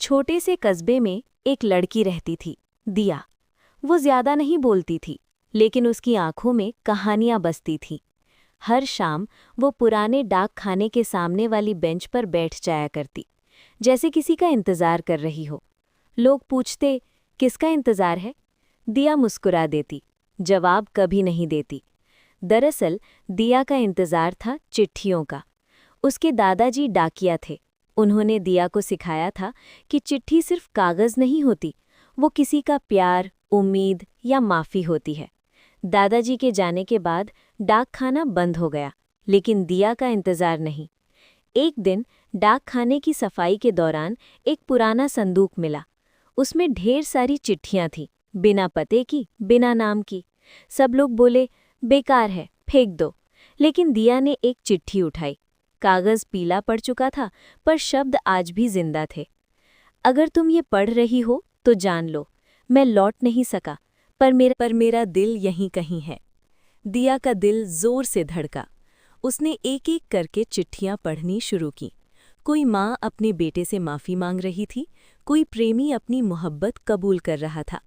छोटे से कस्बे में एक लड़की रहती थी, दिया। वो ज्यादा नहीं बोलती थी, लेकिन उसकी आंखों में कहानियां बसती थीं। हर शाम वो पुराने डाक खाने के सामने वाली बेंच पर बैठ जाया करती, जैसे किसी का इंतजार कर रही हो। लोग पूछते, किसका इंतजार है? दिया मुस्कुरा देती, जवाब कभी नहीं देती। दरअसल दिया का इंतजार था चिट्ठियों का। उसके दादाजी डाकिया थे। उन्होंने दिया को सिखाया था कि चिट्ठी सिर्फ कागज नहीं होती, वो किसी का प्यार, उम्मीद या माफ़ी होती है। दादाजी के जाने के बाद डाक खाना बंद हो गया, लेकिन दिया का इंतजार नहीं। एक दिन डाक खाने की सफाई के दौरान एक पुराना संदूक मिला। उसमें ढेर सारी चिट्ठियां थीं, बिना पते की, बिना नाम की। सब लोग बोले, बेकार है, फेंक दो। लेकिन दिया ने एक चिट्ठी उठाई। कागज पीला पड़ चुका था, पर शब्द आज भी जिंदा थे। अगर तुम ये पढ़ रही हो तो जान लो, मैं लौट नहीं सका, पर मेरा दिल यहीं कहीं है। दिया का दिल जोर से धड़का। उसने एक एक करके चिट्ठियां पढ़नी शुरू की। कोई माँ अपने बेटे से माफ़ी मांग रही थी, कोई प्रेमी अपनी मोहब्बत कबूल कर रहा था,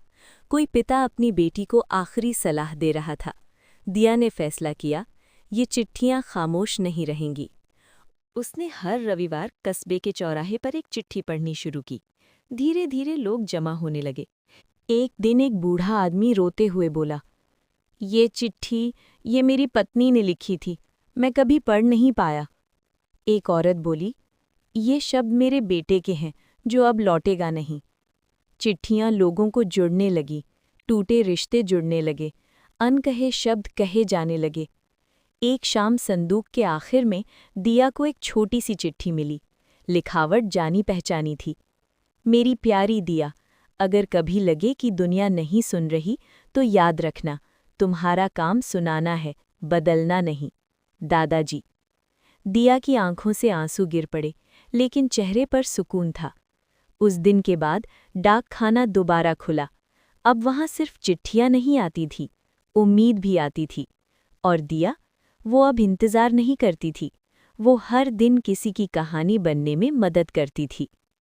कोई पिता अपनी बेटी को आखिरी सलाह दे रहा था। दिया ने फैसला किया, ये चिट्ठियां खामोश नहीं रहेंगी। उसने हर रविवार कस्बे के चौराहे पर एक चिट्ठी पढ़नी शुरू की। धीरे धीरे लोग जमा होने लगे। एक दिन एक बूढ़ा आदमी रोते हुए बोला, ये चिट्ठी ये मेरी पत्नी ने लिखी थी, मैं कभी पढ़ नहीं पाया। एक औरत बोली, ये शब्द मेरे बेटे के हैं, जो अब लौटेगा नहीं। चिट्ठियां लोगों को जुड़ने लगी, टूटे रिश्ते जुड़ने लगे, अनकहे शब्द कहे जाने लगे। एक शाम संदूक के आखिर में दिया को एक छोटी सी चिट्ठी मिली। लिखावट जानी पहचानी थी। मेरी प्यारी दिया, अगर कभी लगे कि दुनिया नहीं सुन रही तो याद रखना, तुम्हारा काम सुनाना है, बदलना नहीं। दादाजी। दिया की आंखों से आंसू गिर पड़े, लेकिन चेहरे पर सुकून था। उस दिन के बाद डाक खाना दोबारा खुला। अब वहां सिर्फ चिट्ठियां नहीं आती थी, उम्मीद भी आती थी। और दिया, वो अब इंतजार नहीं करती थी, वो हर दिन किसी की कहानी बनने में मदद करती थी।